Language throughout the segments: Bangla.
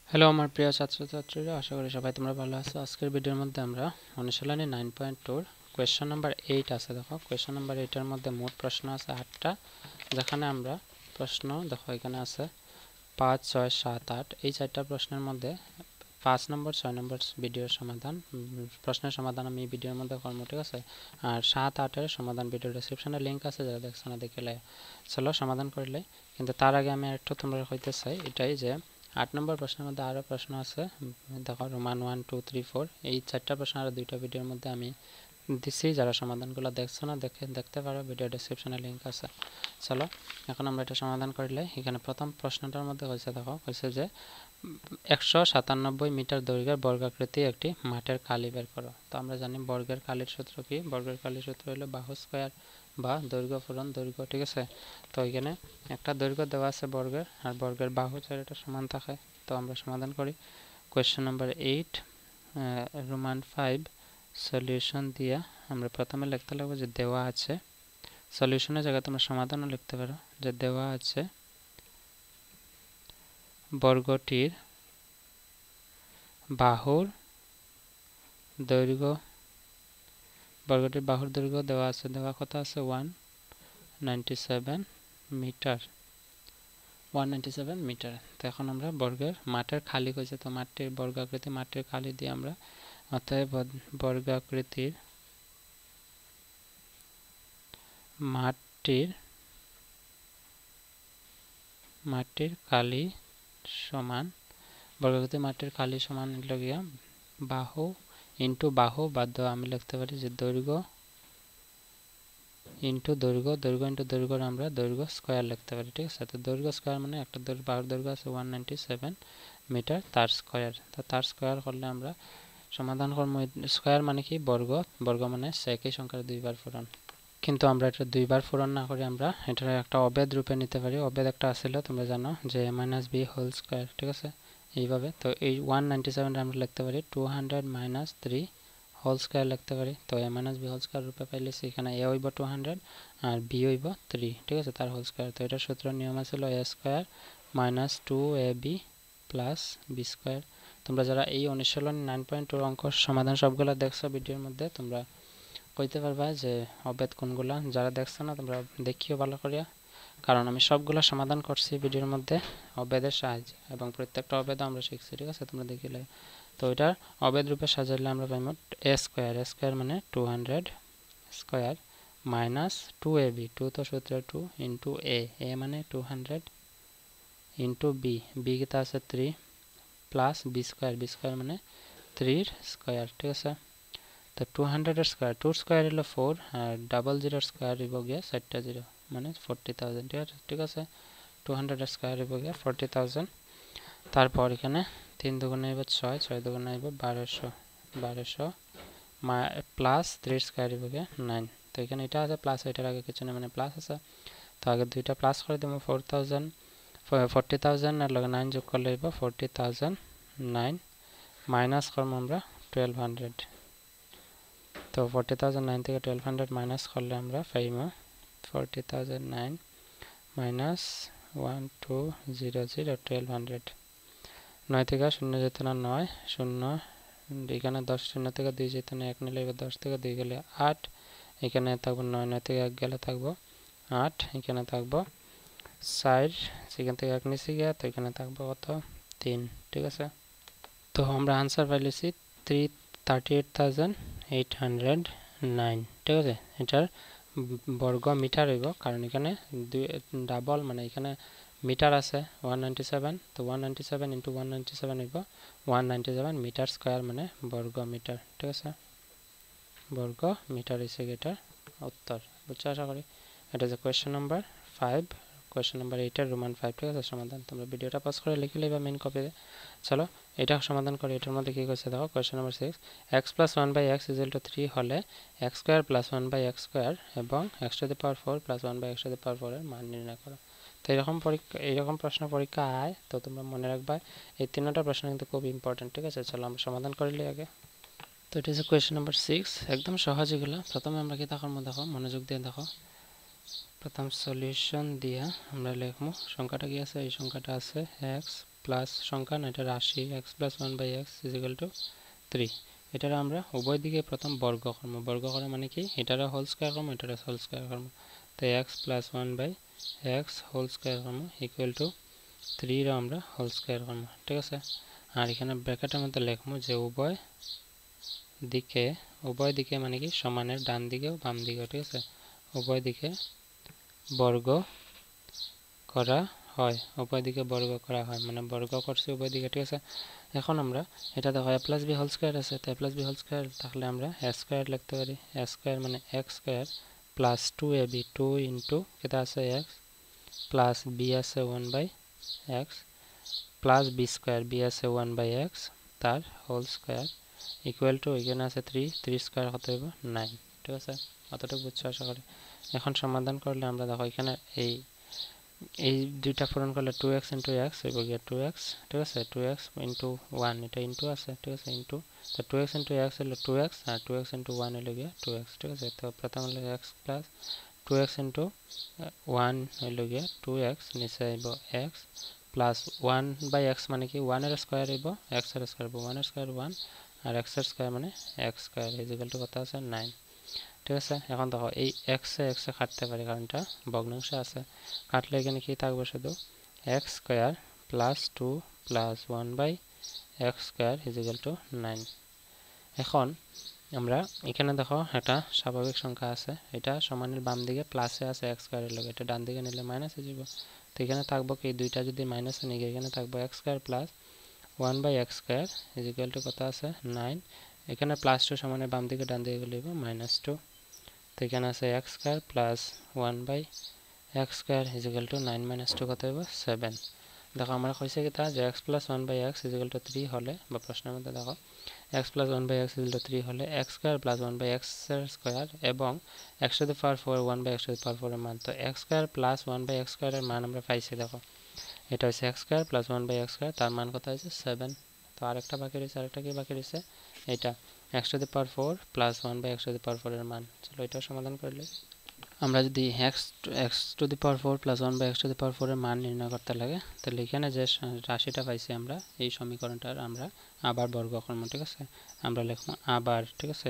হ্যালো আমার প্রিয় ছাত্রছাত্রীরা, আশা করি সবাই তোমরা ভালো আছো। আজকের ভিডিওর মধ্যে আমরা অনুশীলনী 9.2 কোয়েশ্চন নাম্বার 8 আছে। দেখো কোয়েশ্চন নাম্বার 8 এর মধ্যে মোট প্রশ্ন আছে 8টা, যেখানে আমরা প্রশ্ন দেখো এখানে আছে 5, 6, 7, 8। এই 4টা প্রশ্নের মধ্যে 5 নম্বর 6 নম্বর ভিডিওর সমাধান, প্রশ্নের সমাধান আমি এই ভিডিওর মধ্যে করবো, ঠিক আছে। আর 7, 8 এর সমাধান ভিডিও ডেসক্রিপশনে লিঙ্ক আছে, যারা দেখছো না দেখলে চলো সমাধান করলে। কিন্তু তার আগে আমি একটু তোমরা কইতে চাই এটাই যে 8 নম্বর প্রশ্নের মধ্যে আরও প্রশ্ন আছে। দেখো রোমান 1, 2, 3, 4 এই 4টা প্রশ্ন আরও 2টা ভিডিওর মধ্যে আমি দিছি, যারা সমাধানগুলো দেখছো না দেখতে পারো, ভিডিও ডেসক্রিপশনে লিঙ্ক আছে। চলো এখন আমরা এটা সমাধান করলে। এখানে প্রথম প্রশ্নটার মধ্যে কইছে, দেখো কইছে যে 197 মিটার দৈর্ঘ্যের বর্গাকৃতি একটি মাঠের কালি বের করো। তো আমরা জানি বর্গের কালির সূত্র কি? বর্গের কালির সূত্র হলো বাহু স্কয়ার বা দৈর্ঘ্য পূরণ দৈর্ঘ্য, ঠিক আছে। তো এখানে একটা দৈর্ঘ্য দেওয়া আছে বর্গের, আর বর্গের বাহু চারিটা সমান থাকে। তো আমরা সমাধান করি। কোয়েশ্চেন নাম্বার 8 রোমান 5 সলিউশন দিয়া আমরা প্রথমে লিখতে লাগবো যে দেওয়া আছে। সলিউশনের জায়গায় তোমরা সমাধানও লিখতে পারো, যে দেওয়া আছে বর্গটির বাহুর দৈর্ঘ্য, বর্গটির বাহুর দৈর্ঘ্য দেওয়া আছে, দেওয়া কত আছে 197 মিটার, 197 মিটার। তো এখন আমরা বর্গের মাঠের খালি কইছে, তো মাঠটির বর্গাকৃতি মাঠের খালি দিয়ে আমরা অতএব বর্গাকৃতির মাঠটির খালি সমান, বর্গাকৃতির মাঠের খালি সমান লগিয়া বাহু ইন্টু বাহু বাদ আমি লিখতে পারি যে দৈর্ঘ্য ইন্টু দৈর্ঘ্য, দৈর্ঘ্য ইন্টু দৈর্ঘ্য আমরা দৈর্ঘ্য স্কয়ার লিখতে পারি, ঠিক আছে। তো দৈর্ঘ্য স্কয়ার মানে একটা বাহুর দৈর্ঘ্য আছে 197 মিটার, তার স্কয়ার। তো তার স্কয়ার করলে আমরা সমাধান করব। স্কয়ার মানে কি? বর্গ, বর্গ মানে একই সংখ্যার দুইবার পূরণ। কিন্তু আমরা এটা দুইবার পূরণ না করে আমরা এটার একটা অবেদ রূপে নিতে পারি। অবেদ একটা আসছিল, তোমরা জানো যে a - b হোল স্কয়ার, ঠিক আছে। এইভাবে তো এই 197 আমরা লিখতে পারি 200 - 3 হোল স্কয়ার লিখতে পারি। তো a - b হোল স্কয়ার রূপে পাইলে এখানে a হইব 200 আর b হইব 3, ঠিক আছে, তার হোল স্কয়ার। তো এটার সূত্র নিয়ম আছিল a square minus 2ab plus b square. তোমরা যারা এই অনুশীলনী 9.2 অঙ্ক সমাধান সবগুলো দেখছো ভিডিওর মধ্যে, তোমরা কইতে পারবা যে অবেদ কোনগুলা। যারা দেখছো না তোমরা দেখিও ভালো করিয়া, কারণ আমি সবগুলো সমাধান করছি ভিডিওর মধ্যে অবেদের সাহায্যে, এবং প্রত্যেকটা অবেদ আমরা শিখছি, ঠিক আছে, তোমরা দেখিলে। তো এটার অবেদ রূপে সাজাইলে আমরা পাইব a স্কয়ার, a স্কয়ার মানে 200 স্কয়ার মাইনাস 2ab, 2 তো সূত্র 2 ইন্টু a মানে 200 ইন্টু b কিতা আছে 3 প্লাস b স্কয়ার মানে 3 স্কয়ার, ঠিক আছে। তো 200 এর স্কয়ার, 2 স্কয়ার হলো 4 আর ডাবল জিরোর স্কয়ার হইব গিয়া 4টা জিরো মানে 40,000, ঠিক আছে। 200 এর স্কয়ার হইব গিয়া 40,000। তারপর এখানে 3 দুগুণে হইব 6, 6 দুগুণে হইব 1200 প্লাস 3 স্কয়ার হইব গিয়া 9। তো এখানে এটা আছে প্লাস, এটার আগে কিছু না মানে প্লাস আছে। তো আগে দুইটা প্লাস করে দেবো 40,000 আর লগে 9 যোগ করলে হইব 40,009 মাইনাস করবো আমরা 1200। তো 40,009 থেকে 1200 মাইনাস করলে আমরা পাইব 40,009 মাইনাস 1200 1200। 9 থেকে 0 যেত না 9, 0 এখানে 10, 0 থেকে 2 যেত না 1 নিলে 10 থেকে 2 গেলে 8, এখানে থাকবো 9, 9 থেকে 1 গেলে থাকবো 8, এখানে থাকবো 4, সেখান থেকে 1 নিচে গিয়া, তো এখানে থাকবো কত 3, ঠিক আছে। তো আমরা আনসার পাইলেছি 38,809, ঠিক আছে। এটার বর্গ মিটার হইব, কারণ এখানে ডাবল মানে এখানে মিটার আছে 197, তো 197 ইন্টু 197 হইব 197 মিটার স্কয়ার মানে বর্গ মিটার, ঠিক আছে। বর্গ মিটার হইছে এটার উত্তর, বুঝছো আশা করি। এটা যে কোয়েশ্চেন নাম্বার 5, কোয়েশ্চেন নাম্বার 8 এর রোমান 5, ঠিক আছে, সমাধান। তোমরা ভিডিওটা পজ করে লিখে লইবা মেইন কপিতে। চলো এটা সমাধান করি। এটার মধ্যে কি কইছে দেখো, question number 6 x plus 1 by x is equal to 3 হলে x square plus 1 by x square এবং x to the power 4 plus 1 by x to the power 4 এর মান নির্ণয় করো। তো এইরকম প্রশ্ন পরীক্ষা আয়, তো তোমরা মনে রাখবা এই তিনটা প্রশ্ন কিন্তু খুব ইম্পর্টেন্ট, ঠিক আছে। চলো আমরা সমাধান করলে আগে। তো এটা হচ্ছে কোয়েশ্চেন নাম্বার 6, একদম সহজ এগুলো। প্রথমে আমরা কি দেখো, মনোযোগ দিয়ে দেখো। প্রথম সলিউশন দিয়া আমরা লিখবো সংখ্যাটা কি আছে, এই সংখ্যাটা আছে x প্লাস সংখ্যা না এটা রাশি x plus 1/x is equal to 3 এটার আমরা উভয় দিকে প্রথম বর্গ করা মানে কি এটার হোল স্কয়ার করব এটার হোল স্কয়ার করব তো x plus 1/x whole square করব ইকুয়াল টু 3 এর আমরা হোল স্কয়ার করব ঠিক আছে আর এখানে ব্র্যাকেটের মধ্যে লিখব যে উভয় দিকে মানে কি সমানের ডান দিকে ও বাম দিকে ঠিক আছে উভয় দিকে বর্গ করা হয় মানে বর্গ করছি উভয় দিকে ঠিক আছে এখন আমরা এটা দেখো a plus b whole square আছে তো a plus b whole square তাহলে আমরা a স্কয়ার লিখতে পারি a স্কয়ার মানে x square plus 2ab 2 into এটা আছে x প্লাস b আছে 1/x plus b square b আছে 1/x তার হোল স্কয়ার ইকুয়াল টু এখানে আছে 3 স্কয়ার কত হবে 9 ঠিক আছে অতটুকু বুঝছো আশা করি এখন সমাধান করলে আমরা দেখো এখানে এই দুইটা পূরণ করলে 2x into x হইব গিয়া 2x ঠিক আছে 2x into 1 এটা ইনটু আছে ঠিক আছে ইনটু তো 2x into x হলো 2x আর 2x into 1 হলো গিয়া 2x ঠিক আছে তো প্রথম হলো x প্লাস 2x into 1 হলো গিয়া 2x নিচে আইব x প্লাস 1/x মানে কি 1 এর স্কয়ার হইব x এর স্কয়ার হইব 1 এর স্কয়ার 1 আর x এর স্কয়ার মানে x square is equal two কত আছে 9 ঠিক আছে এখন দেখো এই x এ কাটতে পারি কারণ এটা ভগ্নাংশ আছে কাটলে এখানে কি থাকবে শুধু x square plus 2 plus 1/x square is equal two 9 এখন আমরা এখানে দেখো এটা স্বাভাবিক সংখ্যা আছে এটা সমানের বাম দিকে প্লাসে আছে x স্কয়ারের লগে এটা ডান দিকে নিলে মাইনাস হয়ে যাবে তো এখানে থাকবে কি দুইটা যদি মাইনাসে নিই এখানে থাকবে x square plus 1/x square is equal two কত আছে 9 এখানে প্লাস 2 সমানের বাম দিকে ডান দিকে গেলে -2 তো এখানে আছে x square plus 1/x square is equal two 9 - 2 কত হবে 7 দেখো আমরা কইছে কি তা যে x plus 1/x is equal to 3 হলে বা প্রশ্নের মধ্যে দেখো x plus 1/x is equal to 3 হলে x স্কয়ার প্লাস 1/x এর স্কয়ার এবং x to the power 4 1/x to the power 4 এর মান তো x square plus 1/x square এর মান আমরা পাইছি দেখো এটা হচ্ছে x square plus 1/x square তার মান কত হয়েছে 7 তো আরেকটা বাকি রয়েছে আরেকটা কি বাকি রয়েছে এটা x to the power 4 plus 1/x to the power 4 এর মান চলো এটা সমাধান করলে আমরা যদি x to the power 4 plus 1/x to the power 4 এর মান নির্ণয় করতে লাগে তাহলে এখানে যে রাশিটা পাইছি আমরা এই সমীকরণটার আমরা আবার বর্গ করব ঠিক আছে আমরা লিখব আবার ঠিক আছে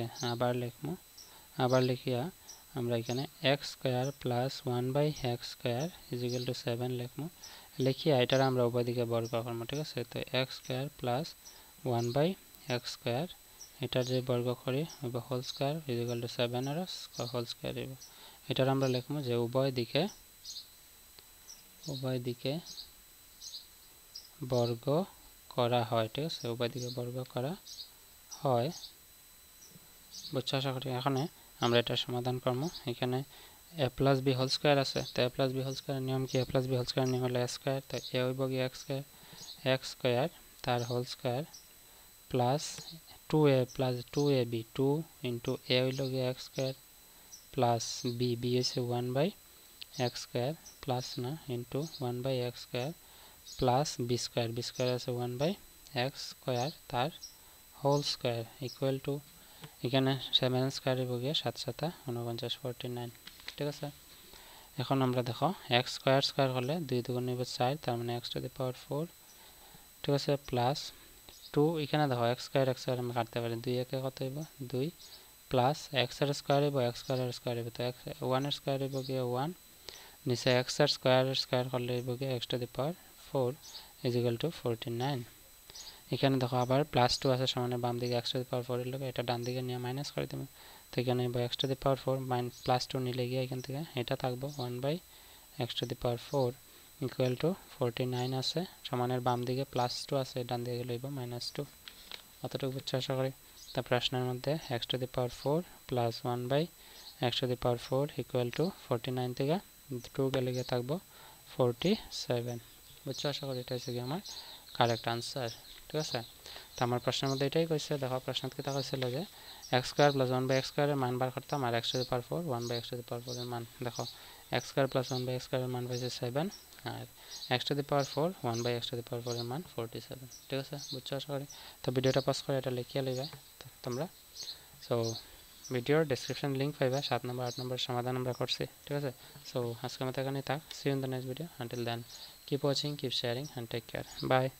আবার লিখিয়া আমরা এখানে x square plus 1/x square is equal to 7 লিখব লিখিয়া এটার আমরা উভয় দিকে বর্গ করব ঠিক আছে তো x square plus 1/x square এটার যে বর্গ করি হবে whole square is equal to 7 এর হোল স্কয়ার হইব এটার আমরা লিখব যে উভয় দিকে বর্গ করা হয় ঠিক আছে উভয় দিকে বর্গ করা হয় বুঝছো আশা করি এখন আমরা এটা সমাধান করব এখানে a plus b whole square আছে তো a plus b whole square নিয়ম কি a plus b whole square নিয়ম হলো a স্কয়ার তো a হইব কি x স্কয়ার তার whole square plus 2a plus 2ab 2 into a হইল কি x স্কয়ার প্লাস b হচ্ছে 1/x স্কয়ার প্লাস না into 1/x square plus b square আছে 1/x স্কয়ার তার হোল স্কয়ার ইকুয়াল টু এখানে 7 স্কয়ার হইব গিয়ে 7 7 49 49 ঠিক আছে এখন আমরা দেখো x স্কয়ার হলে 2 * 2 = 4 তার মানে x টু দি পাওয়ার 4 ঠিক আছে প্লাস 2 এখানে দেখো x স্কয়ার আমরা কাটতে পারি 2 একে কত হইব 2 প্লাস x এর স্কয়ার হইব x স্কয়ার হইব তো x 1 এর স্কয়ার হইব গিয়ে 1 নিচে x এর স্কয়ার করলে হইব গিয়ে x to the power 4 is equal two 49 এখানে দেখো আবার প্লাস 2 আছে সমানে বাম দিকে x টু দি পাওয়ার 4 এর লগে এটা ডান দিকে নিয়ে মাইনাস করে দেব তো এখানে হইব x to the power 4 plus 2 নিলে গিয়ে এখান থেকে এটা থাকবে 1/x to the power 4 equal to 49 আছে সমানের বাম দিকে প্লাস 2 আছে ডান দিকে গেলে হইব -2 অতটুকু বুঝছো আশা করি তা প্রশ্নের মধ্যে x to the power 4 plus 1/x to the power 4 equal to 49 থেকে 2 গেলে গিয়ে থাকবো 47 বুঝছো আশা করি এটা হচ্ছে কি আমার কারেক্ট আনসার ঠিক আছে তো আমার প্রশ্নের মধ্যে এটাই কইছে দেখো প্রশ্নত কি তা কইছিল যে x square plus 1/x square এর মান বার করতাম আর x to the power 4 1/x to the power 4 এর মান দেখো x square plus 1/x square এর মান পাইছে 7 আর x to the power 4 1/x to the power 4 এর মান 47 ঠিক আছে বুঝছো আশা করি তো ভিডিওটা পজ করে এটা লিখিয়া লইবা তোমরা সো ভিডিওর ডেসক্রিপশন লিংক পাইবা 7 নম্বর 8 নম্বর সমাধান আমরা করছি ঠিক আছে সো আজকের মতো এখানেই থাক see you in the next video until then keep watching keep sharing and take care bye